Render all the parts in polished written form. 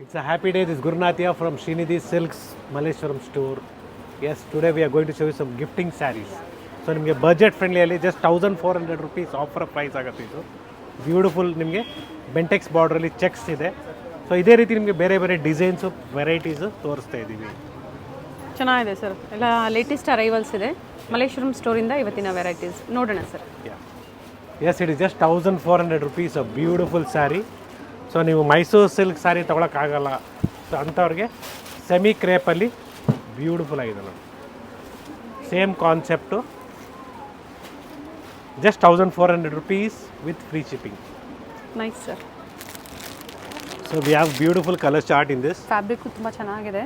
It's a happy day. This is Gurunath here from Srinidhi Silks Malleshwaram store. Yes, today we are going to show you some gifting sarees. So ನಿಮಗೆ budget ಫ್ರೆಂಡ್ಲಿಯಲ್ಲಿ just 1400 rupees offer price ಆಗುತ್ತೆ ಇದು. Beautiful ನಿಮಗೆ ಬೆಂಟೆಕ್ಸ್ ಬಾರ್ಡ್ರಲ್ಲಿ checks ಇದೆ. So ಇದೇ ರೀತಿ ನಿಮಗೆ ಬೇರೆ ಬೇರೆ ಡಿಸೈನ್ಸು ವೆರೈಟೀಸು ತೋರಿಸ್ತಾ ಇದ್ದೀವಿ. ಚೆನ್ನಾಗಿದೆ ಸರ್, ಎಲ್ಲ ಲೇಟೆಸ್ಟ್ ಅರೈವಲ್ಸ್ ಇದೆ ಮಲ್ಲೇಶ್ವರಂ ಸ್ಟೋರಿಂದ. ಇವತ್ತಿನ ವೆರೈಟೀಸ್ ನೋಡೋಣ sir. Yes, it is just 1400 rupees a beautiful sari. So ನೀವು ಮೈಸೂರು ಸಿಲ್ಕ್ ಸ್ಯಾರಿ ತೊಗೊಳಕ್ಕಾಗಲ್ಲ, ಸೊ ಅಂಥವ್ರಿಗೆ ಸೆಮಿ ಕ್ರೇಪಲ್ಲಿ ಬ್ಯೂಟಿಫುಲ್ ಆಗಿದೆ ನೋಡಿ. Same concept, just 1400 rupees with free shipping. Nice sir. So we have beautiful colour chart in this. Fabric ತುಂಬ ಚೆನ್ನಾಗಿದೆ.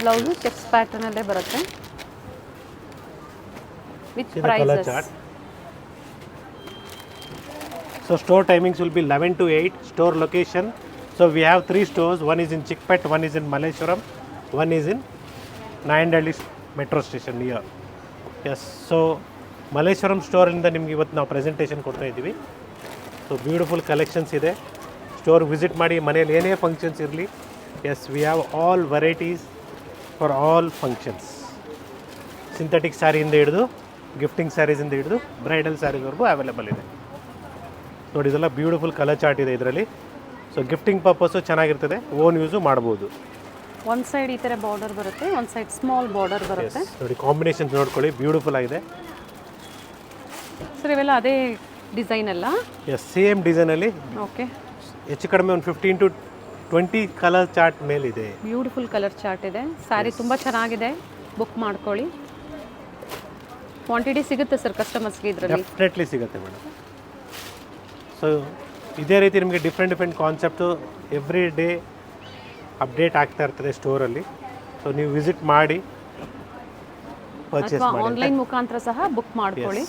Blouse checks ಪ್ಯಾಟರ್ನಲ್ಲೇ ಬರುತ್ತೆ with prices. So store timings will be 11 to 8. Store location. So we have 3 stores. One is in Chickpet, one is in Malleshwaram, one is in Nayandalli metro station near. Yes. So Malleshwaram store ಇಂದ ನಿಮಗೆ ಇವತ್ತು ನಾವು presentation ಕೊಡ್ತಾ ಇದ್ದೀವಿ. So beautiful collections ಇದೆ. Store visit ಮಾಡಿ, ಮನೆಯಲ್ಲಿ ಏನೇ ಫಂಕ್ಷನ್ಸ್ ಇರಲಿ. Yes, we have all varieties for all functions. Synthetic ಸ್ಯಾರಿಯಿಂದ ಹಿಡಿದು ಗಿಫ್ಟಿಂಗ್ ಸ್ಯಾರೀಸಿಂದ ಹಿಡಿದು ಬ್ರೈಡಲ್ ಸ್ಯಾರೀಸ್ವರೆಗೂ ಅವೈಲೇಬಲ್ ಇದೆ ನೋಡಿ. ಇದೆಲ್ಲ ಬ್ಯೂಟಿಫುಲ್ ಕಲರ್ ಚಾರ್ಟ್ ಇದೆ ಇದರಲ್ಲಿ. ಸೊ ಗಿಫ್ಟಿಂಗ್ ಪರ್ಪಸ್ಸು ಚೆನ್ನಾಗಿರ್ತದೆ, ಓನ್ ಯೂಸು ಮಾಡ್ಬೋದು. ಒಂದು ಸೈಡ್ ಈ ಥರ ಬಾರ್ಡರ್ ಬರುತ್ತೆ, ಒಂದು ಸೈಡ್ ಸ್ಮಾಲ್ ಬಾರ್ಡರ್ ಬರುತ್ತೆ ನೋಡಿ. ಕಾಂಬಿನೇಷನ್ಸ್ ನೋಡ್ಕೊಳ್ಳಿ, ಬ್ಯೂಟಿಫುಲ್ ಆಗಿದೆ ಸರ್. ಇವೆಲ್ಲ ಅದೇ ಡಿಸೈನ್ ಅಲ್ಲ? S, same ಡಿಸೈನಲ್ಲಿ. ಓಕೆ, ಹೆಚ್ಚು ಕಡಿಮೆ ಒಂದು 15 to 20 ಕಲರ್ ಚಾರ್ಟ್ ಮೇಲಿದೆ. ಬ್ಯೂಟಿಫುಲ್ ಕಲರ್ ಚಾರ್ಟ್ ಇದೆ. ಸ್ಯಾರಿ ತುಂಬ ಚೆನ್ನಾಗಿದೆ, ಬುಕ್ ಮಾಡ್ಕೊಳ್ಳಿ. ಕ್ವಾಂಟಿಟಿ ಸಿಗುತ್ತೆ ಸರ್ ಕಸ್ಟಮರ್ಸ್ಗೆ ಇದರಲ್ಲಿ? ಡೆಫಿನೆಟ್ಲಿ ಸಿಗುತ್ತೆ ಮೇಡಮ್. ಸೊ ಇದೇ ರೀತಿ ನಿಮಗೆ different concept every day update ಆಗ್ತಾ ಇರ್ತದೆ ಸ್ಟೋರಲ್ಲಿ. ಸೊ ನೀವು ವಿಸಿಟ್ ಮಾಡಿ ಪರ್ಚೇಸ್ ಮಾಡಿ, ಆನ್ಲೈನ್ ಮುಖಾಂತರ ಸಹ ಬುಕ್ ಮಾಡ್ಕೊಳ್ಳಿ.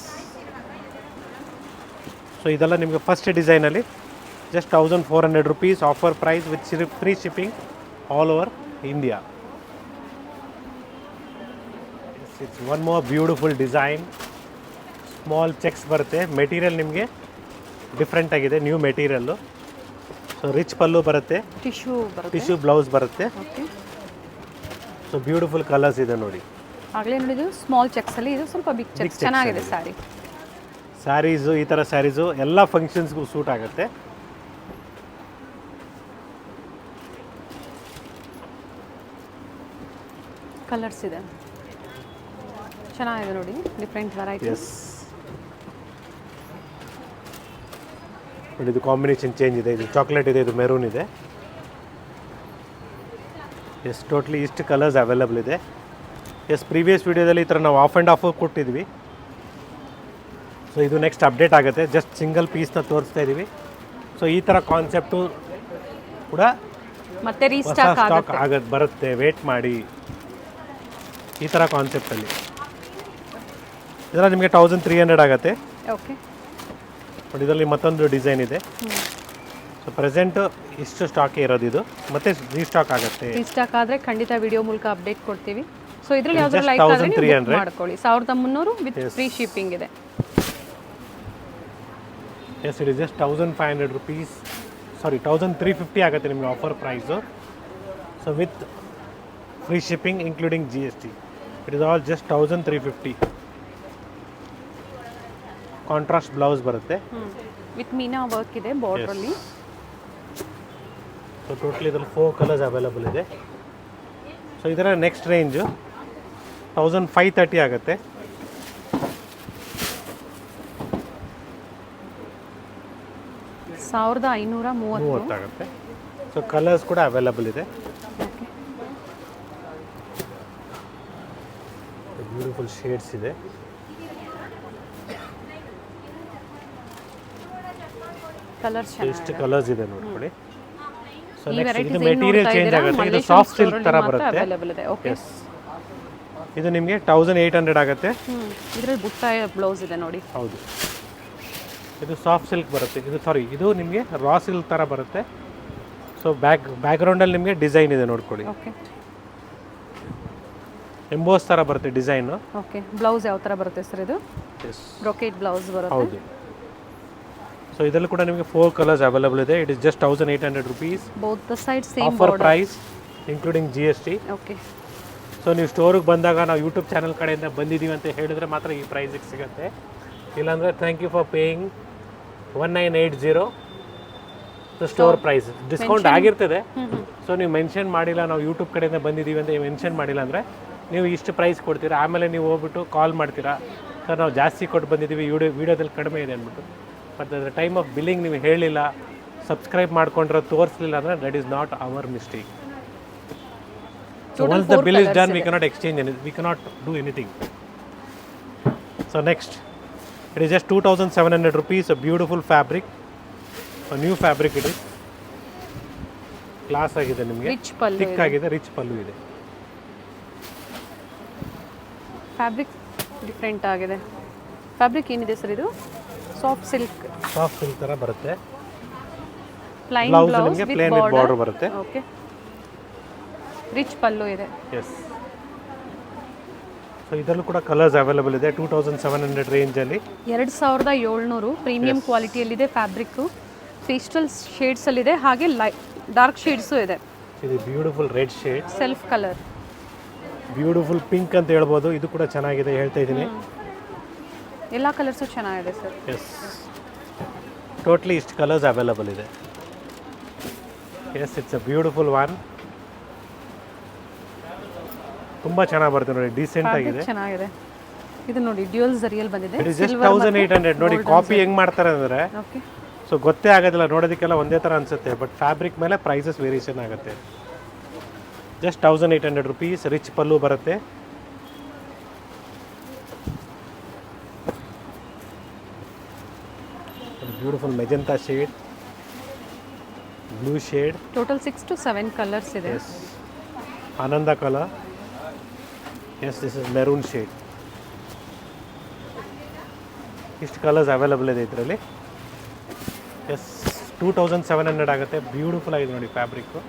ಸೊ ಇದೆಲ್ಲ ನಿಮಗೆ ಫಸ್ಟ್ ಡಿಸೈನಲ್ಲಿ just 1400 rupees offer price with free shipping all over India. It's one more beautiful design. Small checks ಬರುತ್ತೆ. ಮೆಟೀರಿಯಲ್ ನಿಮಗೆ ಡಿಫ್ರೆಂಟ್ ಆಗಿದೆ, new material. So rich pallu ಬರುತ್ತೆ, ಟಿಶ್ಯೂ ಬ್ಲೌಸ್ ಬರುತ್ತೆ. ಸೊ ಬ್ಯೂಟಿಫುಲ್ ಕಲರ್ಸ್ ಇದೆ ನೋಡಿ. ಆಗಲೇ ನೋಡಿದ್ದು ಸ್ಮಾಲ್ ಚೆಕ್ಸಲ್ಲಿ, ಇದು ಸ್ವಲ್ಪ ಬಿಗ್ ಚೆಕ್ಸ್. ಚೆನ್ನಾಗಿದೆ ಸ್ಯಾರಿ. ಸ್ಯಾರೀಸು, ಈ ಥರ ಸ್ಯಾರೀಸು ಎಲ್ಲ ಫಂಕ್ಷನ್ಸ್ಗೂ ಸೂಟ್ ಆಗುತ್ತೆ. ಕಲರ್ಸ್ ಇದೆ, ಚೆನ್ನಾಗಿದೆ ನೋಡಿ, ಡಿಫ್ರೆಂಟ್ ವೆರೈಟೀಸ್. ನೋಡಿ, ಇದು ಕಾಂಬಿನೇಷನ್ ಚೇಂಜ್ ಇದೆ. ಇದು ಚಾಕ್ಲೇಟ್ ಇದೆ, ಇದು ಮೆರೂನ್ ಇದೆ. ಎಸ್, ಟೋಟ್ಲಿ ಇಷ್ಟು ಕಲರ್ಸ್ ಅವೈಲಬಲ್ ಇದೆ. ಎಸ್, ಪ್ರೀವಿಯಸ್ ವೀಡಿಯೋದಲ್ಲಿ ಈ ಥರ ನಾವು ಆಫ್ ಆ್ಯಂಡ್ ಆಫ್ ಕೊಟ್ಟಿದ್ವಿ. ಸೊ ಇದು ನೆಕ್ಸ್ಟ್ ಅಪ್ಡೇಟ್ ಆಗುತ್ತೆ. ಜಸ್ಟ್ ಸಿಂಗಲ್ ಪೀಸ್ನ ತೋರಿಸ್ತಾ ಇದ್ದೀವಿ. ಸೊ ಈ ಥರ ಕಾನ್ಸೆಪ್ಟು ಕೂಡ ಮತ್ತೆ ರೀಸ್ಟಾಕ್ ಆಗೋದು ಬರುತ್ತೆ, ವೇಟ್ ಮಾಡಿ. ಈ ಥರ ಕಾನ್ಸೆಪ್ಟಲ್ಲಿ ಇದೆಲ್ಲ ನಿಮಗೆ 1300 ಆಗುತ್ತೆ. ಓಕೆ ನೋಡಿ, ಇದರಲ್ಲಿ ಮತ್ತೊಂದು ಡಿಸೈನ್ ಇದೆ. ಸೊ ಪ್ರೆಸೆಂಟ್ ಇಷ್ಟು ಸ್ಟಾಕೇ ಇರೋದು ಇದು, ಮತ್ತೆ ರೀಸ್ಟಾಕ್ ಆಗುತ್ತೆ. ರೀಸ್ಟಾಕ್ ಆದರೆ ಖಂಡಿತ ವಿಡಿಯೋ ಮೂಲಕ ಅಪ್ಡೇಟ್ ಕೊಡ್ತೀವಿ. ಸೊ ಇದರಲ್ಲಿ ಯಾವ್ದಾದ್ರು ಲೈಕ್ ಆದರೆ ನೀವು ಮಾಡ್ಕೊಳ್ಳಿ. 1300 ವಿತ್ ಫ್ರೀ ಶಿಪ್ಪಿಂಗ್ ಇದೆ. Yes, it is just 1500 rupees, sorry 1350 ಆಗುತ್ತೆ ನಿಮಗೆ offer price. So with free shipping including GST. It is all just 1350. Contrast blouse ಬರುತ್ತೆ ವಿತ್ ಮೀನಾ ವರ್ಕ್ ಇದೆ ಬಾರ್ಡ್ರಲ್ಲಿ. ಸೊ ಟೋಟಲಿ ಇದರಲ್ಲಿ 4 ಕಲರ್ಸ್ ಅವೈಲಬಲ್ ಇದೆ. ಸೊ ಇದರ ನೆಕ್ಸ್ಟ್ ರೇಂಜು 1530 ಆಗುತ್ತೆ. $1530 ಆಗುತ್ತೆ. ಸೊ ಕಲರ್ಸ್ ಕೂಡ ಅವೈಲಬಲ್ ಇದೆ. ಬ್ಯೂಟಿಫುಲ್ ಶೇಡ್ಸ್ ಇದೆ. ಕಲರ್ಸ್ ಇಷ್ಟು ಕಲರ್ಸ್ ಇದೆ ನೋಡ್ಕೊಳ್ಳಿ. ಸೊ ನೆಕ್ಸ್ಟ್ ಇದು ಮೆಟೀರಿಯಲ್ ಚೇಂಜ್ ಆಗುತ್ತೆ. ಇದು ಸಾಫ್ಟ್ ಸಿಲ್ಕ್ ಥರ ಬರುತ್ತೆ. ಎಸ್, ಇದು ನಿಮಗೆ 1800 ಆಗುತ್ತೆ. ಇದರಲ್ಲಿ ಬುಟ್ಟ ಬ್ಲೌಸ್ ಇದೆ ನೋಡಿ. ಹೌದು, ಇದು ಸಾಫ್ಟ್ ಸಿಲ್ಕ್ ಬರುತ್ತೆ. ಇದು ನಿಮಗೆ ರಾ ಸಿಲ್ಕ್ ಥರ ಬರುತ್ತೆ. ಸೊ ಬ್ಯಾಕ್ಗ್ರೌಂಡಲ್ಲಿ ನಿಮಗೆ ಡಿಸೈನ್ ಇದೆ ನೋಡ್ಕೊಳ್ಳಿ. ಓಕೆ, ಎಂಬೋಸ್ ಥರ ಬರುತ್ತೆ ಡಿಸೈನು. ಓಕೆ, ಬ್ಲೌಸ್ ಯಾವ ಥರ ಬರುತ್ತೆ ಸರ್ ಇದು? ಎಸ್, ಬ್ರೊಕೇಟ್ ಬ್ಲೌಸ್ ಬರುತ್ತೆ. ಹೌದು. ಸೊ ಇದರಲ್ಲೂ ಕೂಡ ನಿಮಗೆ 4 ಕಲರ್ಸ್ ಅವೈಲೇಬಲ್ ಇದೆ. It is just 1800 rupees. Both the side same offer price including GST. Okay. So ನೀವು ಸ್ಟೋರಿಗೆ ಬಂದಾಗ ನಾವು ಯೂಟ್ಯೂಬ್ ಚಾನಲ್ ಕಡೆಯಿಂದ ಬಂದಿದ್ದೀವಿ ಅಂತ ಹೇಳಿದ್ರೆ ಮಾತ್ರ ಈ ಪ್ರೈಸಿಗೆ ಸಿಗುತ್ತೆ. ಇಲ್ಲಾಂದರೆ thank you for paying 1980 store price. Discount ಆಗಿರ್ತದೆ. ಸೊ ನೀವು ಮೆನ್ಷನ್ ಮಾಡಿಲ್ಲ, ನಾವು ಯೂಟ್ಯೂಬ್ ಕಡೆಯಿಂದ ಬಂದಿದ್ದೀವಿ ಅಂತ ಮೆನ್ಷನ್ ಮಾಡಿಲ್ಲ ಅಂದರೆ ನೀವು ಇಷ್ಟು ಪ್ರೈಸ್ ಕೊಡ್ತೀರಾ. ಆಮೇಲೆ ನೀವು ಹೋಗ್ಬಿಟ್ಟು ಕಾಲ್ ಮಾಡ್ತೀರಾ, ಸರ್ ನಾವು ಜಾಸ್ತಿ ಕೊಟ್ಟು ಬಂದಿದ್ದೀವಿ, ವೀಡಿಯೋದಲ್ಲಿ ಕಡಿಮೆ ಇದೆ ಅಂದ್ಬಿಟ್ಟು. ಬಟ್ ಅದರ ಟೈಮ್ ಆಫ್ ಬಿಲ್ಲಿಂಗ್ ನೀವು ಹೇಳಿಲ್ಲ, ಸಬ್ಸ್ಕ್ರೈಬ್ ಮಾಡ್ಕೊಂಡ್ರೆ ತೋರಿಸಲಿಲ್ಲ ಅಂದರೆ that is not hour mistake. So once the bill is done, we cannot exchange anything. We cannot do anything. So next, it is just 2700 rupees. A beautiful fabric, a new fabric it is. Class agide nimge. Rich pallu. Thick agide, rich pallu ide. Fabric different agide. Fabric ಏನide sir ಇದು? Soft silk. Soft silk ತರ ಬರುತ್ತೆ. Plain blouse with plain with border ಬರುತ್ತೆ. Okay. Rich ಪಲ್ಲು ಇದೆ. S. So ಇದರಲ್ಲೂ ಕೂಡ colours available ಇದೆ 2700 ರೇಂಜಲ್ಲಿ. 2700 ಪ್ರೀಮಿಯಂ ಕ್ವಾಲಿಟಿಯಲ್ಲಿದೆ ಫ್ಯಾಬ್ರಿಕ್ಕು. ಪೇಸ್ಟಲ್ ಶೇಡ್ಸಲ್ಲಿದೆ, ಹಾಗೆ ಡಾರ್ಕ್ ಶೇಡ್ಸು ಇದೆ. ಇದು beautiful red shade, self colour, beautiful pink ಅಂತ ಹೇಳ್ಬೋದು. ಇದು ಕೂಡ ಚೆನ್ನಾಗಿದೆ ಹೇಳ್ತಾ ಇದ್ದೀನಿ. ಎಲ್ಲ ಕಲರ್ಸು ಚೆನ್ನಾಗಿದೆ ಸರ್. ಎಸ್, ಟೋಟ್ಲಿ ಇಷ್ಟು ಕಲರ್ಸ್ ಅವೈಲೇಬಲ್ ಇದೆ. Yes, it's a beautiful one. ತುಂಬ ಚೆನ್ನಾಗಿ ಬರುತ್ತೆ ನೋಡಿ, ಡೀಸೆಂಟ್ ಆಗಿದೆ, ಚೆನ್ನಾಗಿದೆ. ಇದು ನೋಡಿ ಡ್ಯೂಯಲ್ ಜರಿಯಲ್ಲಿ ಬಂದಿದೆ. It is just 1800. ನೋಡಿ ಕಾಪಿ ಹೆಂಗ್ ಮಾಡ್ತಾರೆ ಅಂದರೆ, ಸೊ ಗೊತ್ತೇ ಆಗೋದಿಲ್ಲ, ನೋಡೋದಕ್ಕೆಲ್ಲ ಒಂದೇ ಥರ ಅನಿಸುತ್ತೆ, ಬಟ್ ಫ್ಯಾಬ್ರಿಕ್ ಮೇಲೆ ಪ್ರೈಸಸ್ ವೇರಿಯೇಷನ್ ಆಗುತ್ತೆ. Just 1800 rupees. ರಿಚ್ ಪಲ್ಲು ಬರುತ್ತೆ. Beautiful magenta shade, blue shade. Total 6 to 7 colours ಇದೆ. ಎಸ್, ಆನಂದ colour. Yes, this is maroon shade. ಇಷ್ಟು ಕಲರ್ಸ್ ಅವೈಲೇಬಲ್ ಇದೆ ಇದರಲ್ಲಿ. ಎಸ್, 2700 ಆಗುತ್ತೆ. ಬ್ಯೂಟಿಫುಲ್ ಆಗಿದೆ ನೋಡಿ ಫ್ಯಾಬ್ರಿಕ್ಕು.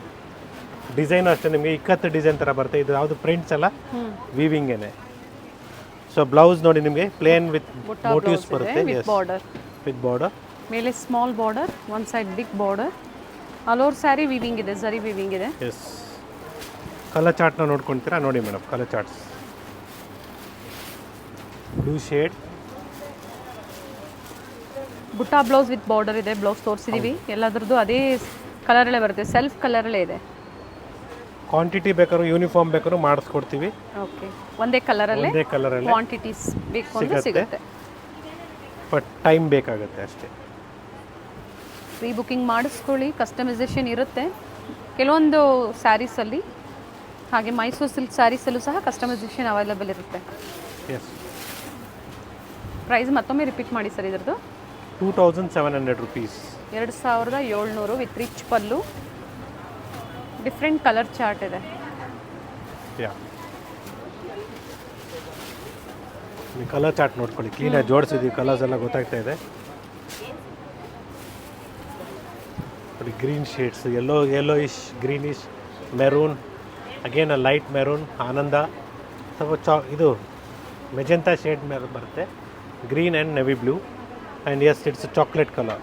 ಡಿಸೈನ್ ಅಷ್ಟೇ ನಿಮಗೆ ಇಕ್ಕತ್ತು ಡಿಸೈನ್ ಥರ ಬರುತ್ತೆ. ಇದು ಯಾವುದು ಪ್ರಿಂಟ್ಸ್ ಅಲ್ಲ, ವೀವಿಂಗೇನೆ. ಸೊ ಬ್ಲೌಸ್ ನೋಡಿ ನಿಮಗೆ ಪ್ಲೇನ್ ವಿತ್ ಮೋಟಿವ್ಸ್ ಬರುತ್ತೆ. With border, with border. ಮೇಲೆ small border, one side big border. All over sari weaving ಇದೆ, ಜರಿ ವೀವಿಂಗ್ ಇದೆ. ಎಸ್, ಕಲರ್ ಚಾರ್ಟ್ನ ನೋಡ್ಕೊಳ್ತೀರಾ ನೋಡಿ madam, colour charts. Blue shade, butta blouse with border ಇದೆ. ಬ್ಲೌಸ್ ತೋರಿಸಿದೀವಿ, ಎಲ್ಲದರದ್ದು ಅದೇ ಕಲರಲ್ಲೇ ಬರುತ್ತೆ, ಸೆಲ್ಫ್ ಕಲರಲ್ಲೇ ಇದೆ. ಕ್ವಾಂಟಿಟಿ ಬೇಕಾದ್ರೂ ಯೂನಿಫಾರ್ಮ್ ಬೇಕಾದ್ರೂ ಮಾಡಿಸ್ಕೊಡ್ತೀವಿ. ಓಕೆ, ಒಂದೇ ಕಲರಲ್ಲೇ ಕ್ವಾಂಟಿಟೀಸ್ ಬೇಕು ಅಂದ್ರೆ ಸಿಗುತ್ತೆ, ಬಟ್ ಟೈಮ್ ಬೇಕಾಗುತ್ತೆ ಅಷ್ಟೇ. ಪ್ರೀ ಬುಕಿಂಗ್ ಮಾಡಿಸ್ಕೊಳ್ಳಿ, ಕಸ್ಟಮೈಸೇಷನ್ ಇರುತ್ತೆ ಕೆಲವೊಂದು ಸ್ಯಾರೀಸಲ್ಲಿ. ಹಾಗೆ ಮೈಸೂರು ಸಿಲ್ಕ್ ಸ್ಯಾರೀಸಲ್ಲೂ ಸಹ ಕಸ್ಟಮೈಸೇಷನ್ ಅವೈಲೇಬಲ್ ಇರುತ್ತೆ. ಎಸ್. ಪ್ರೈಸ್ ಮತ್ತೊಮ್ಮೆ ರಿಪೀಟ್ ಮಾಡಿ ಸರ್ ಇದರದ್ದು. 2700 rupees. 2700 with rich pallu. Different colour chart ಇದೆ. ಯಾ, ನೀವು ಕಲರ್ ಚಾರ್ಟ್ ನೋಡ್ಕೊಳ್ಳಿ, ಕ್ಲೀನಾಗಿ ಜೋಡಿಸಿದ್ದೀವಿ, ಕಲರ್ಸ್ ಎಲ್ಲ ಗೊತ್ತಾಗ್ತಾ ಇದೆ. ನೋಡಿ green shades, yellowish, greenish, maroon, again a light maroon, ಆನಂದ, ಸ್ವಲ್ಪ ಇದು ಮೆಜೆಂಟಾ ಶೇಡ್ ಮೇಲೆ ಬರುತ್ತೆ, green and navy blue, and yes, it's a chocolate color.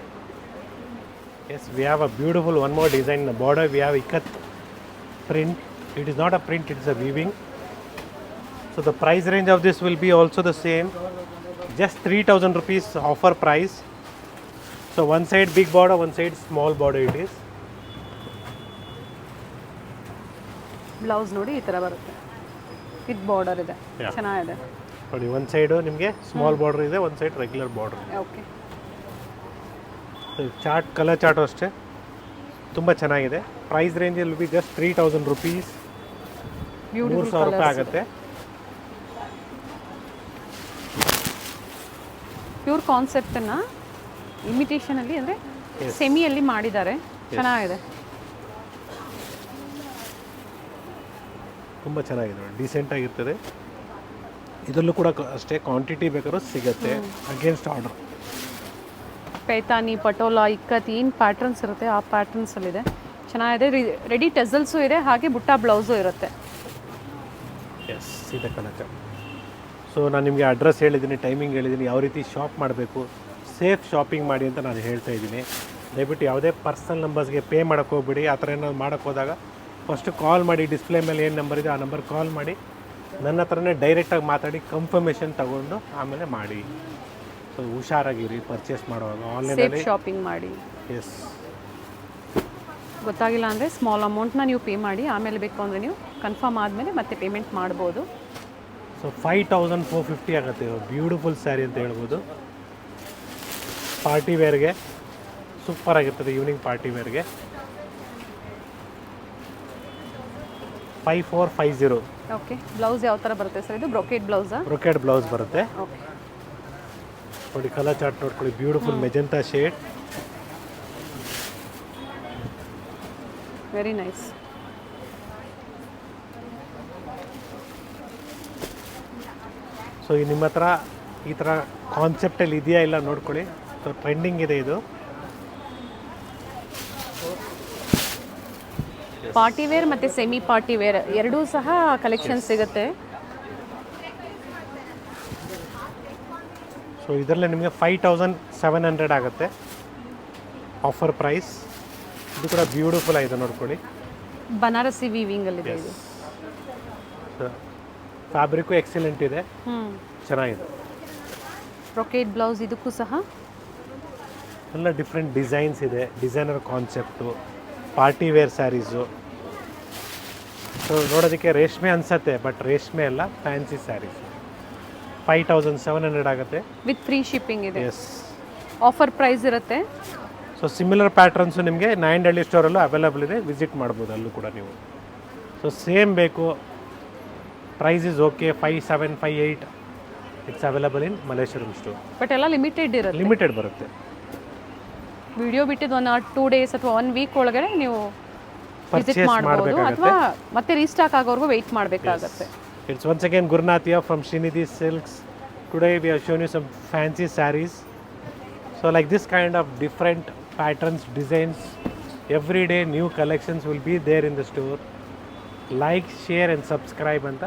Yes, we have a beautiful one more design in the border. We have ikat print. It is not a print, it is a weaving. So the price range of this will be also the same, just 3000 rupees offer price. So one side big border, one side small border it is. Blouse ನೋಡಿ ಈ ಥರ ಬರುತ್ತೆ, with border ಇದೆ, ಚೆನ್ನಾಗಿದೆ ನೋಡಿ. ಒಂದು side ನಿಮಗೆ small border ಇದೆ, ಒಂದು side regular border. Okay. Chart, colour chart ಅಷ್ಟೇ ತುಂಬ ಚೆನ್ನಾಗಿದೆ. ಪ್ರೈಸ್ ರೇಂಜಲ್ಲಿ ಬಿ ಜಸ್ಟ್ 3000 rupees. 3000 ರೂಪಾಯಿ ಆಗುತ್ತೆ. ಪ್ಯೂರ್ ಕಾನ್ಸೆಪ್ಟನ್ನು ಇಮಿಟೇಷನಲ್ಲಿ ಅಂದರೆ ಸೆಮಿಯಲ್ಲಿ ಮಾಡಿದ್ದಾರೆ, ಚೆನ್ನಾಗಿದೆ, ತುಂಬ ಚೆನ್ನಾಗಿದೆ, ಡೀಸೆಂಟ್ ಆಗಿರ್ತದೆ. ಇದರಲ್ಲೂ ಕೂಡ ಅಷ್ಟೇ ಕ್ವಾಂಟಿಟಿ ಬೇಕಾದ್ರೂ ಸಿಗುತ್ತೆ, ಅಗೇನ್ಸ್ಟ್ ಆರ್ಡರ್. ಪೈತಾನಿ, ಪಟೋಲಾ, ಇಕ್ಕತ್ ಏನು ಪ್ಯಾಟ್ರನ್ಸ್ ಇರುತ್ತೆ ಆ ಪ್ಯಾಟ್ರನ್ಸಲ್ಲಿದೆ, ಚೆನ್ನಾಗಿದೆ. ರೆಡಿ ಟೆಸಲ್ಸು ಇದೆ, ಹಾಗೆ ಬುಟ್ಟ ಬ್ಲೌಸು ಇರುತ್ತೆ. ಎಸ್, ಇದೆ ಕಲರ್. ಸೊ ನಾನು ನಿಮಗೆ ಅಡ್ರೆಸ್ ಹೇಳಿದ್ದೀನಿ, ಟೈಮಿಂಗ್ ಹೇಳಿದ್ದೀನಿ, ಯಾವ ರೀತಿ ಶಾಪ್ ಮಾಡಬೇಕು, ಸೇಫ್ ಶಾಪಿಂಗ್ ಮಾಡಿ ಅಂತ ನಾನು ಹೇಳ್ತಾ ಇದ್ದೀನಿ. ದಯವಿಟ್ಟು ಯಾವುದೇ ಪರ್ಸನಲ್ ನಂಬರ್ಸ್ಗೆ ಪೇ ಮಾಡೋಕ್ಕೆ ಹೋಗ್ಬಿಡಿ. ಆ ಥರ ಏನಾದ್ರು ಮಾಡೋಕ್ಕೆ ಹೋದಾಗ ಫಸ್ಟು ಕಾಲ್ ಮಾಡಿ, ಡಿಸ್ಪ್ಲೇ ಮೇಲೆ ಏನು ನಂಬರ್ ಇದೆ ಆ ನಂಬರ್ ಕಾಲ್ ಮಾಡಿ, ನನ್ನ ಹತ್ರನೇ ಡೈರೆಕ್ಟಾಗಿ ಮಾತಾಡಿ ಕನ್ಫರ್ಮೇಷನ್ ತೊಗೊಂಡು ಆಮೇಲೆ ಮಾಡಿ. ಸೊ ಹುಷಾರಾಗಿರಿ ಪರ್ಚೇಸ್ ಮಾಡುವಾಗ. ಸೇಫ್ ಆನ್ಲೈನಲ್ಲಿ ಶಾಪಿಂಗ್ ಮಾಡಿ. ಎಸ್, ಗೊತ್ತಾಗಿಲ್ಲ ಅಂದರೆ ಸ್ಮಾಲ್ ಅಮೌಂಟ್ನ ನೀವು ಪೇ ಮಾಡಿ, ಆಮೇಲೆ ಬೇಕು ಅಂದರೆ ನೀವು ಕನ್ಫರ್ಮ್ ಆದಮೇಲೆ ಮತ್ತೆ ಪೇಮೆಂಟ್ ಮಾಡ್ಬೋದು. ಸೊ 5450 ಆಗುತ್ತೆ. ಬ್ಯೂಟಿಫುಲ್ ಸ್ಯಾರಿ ಅಂತ ಹೇಳ್ಬೋದು. ಪಾರ್ಟಿ ವೇರ್ಗೆ ಸೂಪರ್ ಆಗಿರ್ತದೆ. ಈವ್ನಿಂಗ್ ಪಾರ್ಟಿ ವೇರ್ಗೆ 5450. ಓಕೆ, ಬ್ಲೌಸ್ ಯಾವ ಥರ ಬರುತ್ತೆ ಸರ್? ಇದು ಬ್ರೊಕೆಟ್ ಬ್ಲೌಸಾ? ಬ್ರೊಕೆಡ್ ಬ್ಲೌಸ್ ಬರುತ್ತೆ. ಓಕೆ, ನೋಡಿ ಕಲರ್ ಚಾರ್ಟ್ ನೋಡ್ಕೊಳ್ಳಿ. Beautiful magenta shade. Very nice. So ನಿಮ್ಮ ಹತ್ರ ಈ ಥರ ಕಾನ್ಸೆಪ್ಟಲ್ಲಿ ಇದೆಯಾ ಇಲ್ಲ ನೋಡ್ಕೊಳ್ಳಿ. ಸೊ ಟ್ರೆಂಡಿಂಗ್ ಇದೆ ಇದು. ಪಾರ್ಟಿ ವೇರ್ ಮತ್ತು ಸೆಮಿ ಪಾರ್ಟಿ ವೇರ್ ಎರಡೂ ಸಹ ಕಲೆಕ್ಷನ್ ಸಿಗುತ್ತೆ. ಸೊ ಇದರಲ್ಲೇ ನಿಮಗೆ 5700 ಆಗುತ್ತೆ ಆಫರ್ ಪ್ರೈಸ್. ಇದು ಕೂಡ ಬ್ಯೂಟಿಫುಲ್ ಆಗಿದೆ ನೋಡ್ಕೊಳ್ಳಿ. ಬನಾರಸಿ ವೀವಿಂಗಲ್ಲಿದೆ ಇದು. ಫ್ಯಾಬ್ರಿಕ್ಕು ಎಕ್ಸಲೆಂಟ್ ಇದೆ, ಚೆನ್ನಾಗಿದೆ. ಬ್ರೊಕೆಟ್ ಬ್ಲೌಸ್ ಇದಕ್ಕೂ ಸಹ ಎಲ್ಲ ಡಿಫ್ರೆಂಟ್ ಡಿಸೈನ್ಸ್ ಇದೆ. Designer concept, party wear sarees. So ನೋಡೋದಕ್ಕೆ ರೇಷ್ಮೆ ಅನಿಸುತ್ತೆ, ಬಟ್ ರೇಷ್ಮೆ ಅಲ್ಲ, ಫ್ಯಾನ್ಸಿ ಸ್ಯಾರೀಸ್. 5700 ಆಗುತ್ತೆ ವಿತ್ ಫ್ರೀ ಶಿಪ್ಪಿಂಗ್ ಇದೆ. ಎಸ್, ಆಫರ್ ಪ್ರೈಸ್ ಇರುತ್ತೆ. ಸೊ ಸಿಮಿಲರ್ ಪ್ಯಾಟ್ರನ್ಸು ನಿಮಗೆ ನಾಯಂಡಹಳ್ಳಿ ಸ್ಟೋರಲ್ಲೂ ಅವೈಲೇಬಲ್ ಇದೆ, ವಿಸಿಟ್ ಮಾಡ್ಬೋದು ಅಲ್ಲೂ ಕೂಡ ನೀವು. ಸೊ ಸೇಮ್ ಬೇಕು, price is okay. 5758 it's available in Malleshwaram store. But ಎಲ್ಲ ಲಿಮಿಟೆಡ್ ಇರುತ್ತೆ. ಲಿಮಿಟೆಡ್ ಬರುತ್ತೆ. ವಿಡಿಯೋ ಬಿಟ್ಟಿದ್ದು 2 ಡೇಸ್ ಅಥವಾ 1 ವೀಕ್ ಒಳಗಡೆ ನೀವು ವಿಸಿಟ್ ಪರ್ಚೇಸ್ ಮಾಡ್ಬೋದು, ಮಾಡಬೇಕಾಗುತ್ತೆ. ಅಥವಾ ಮತ್ತೆ ರೀಸ್ಟಾಕ್ ಆಗೋವರೆಗೂ ವೆಯ್ಟ್ ಮಾಡಬೇಕಾಗತ್ತೆ. It's once again Gurnath here from Srinidhi Silks. Today we have shown you some fancy sarees. So like this kind of different patterns, designs, every day new collections will be there in the store. Like, share and subscribe ಅಂತ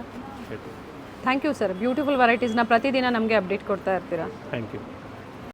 ಹೇಳ್ತೀನಿ. Thank you sir. Beautiful ವೆರೈಟೀಸ್ನ ಪ್ರತಿದಿನ ನಮಗೆ update ಕೊಡ್ತಾ ಇರ್ತೀರಾ. Thank you.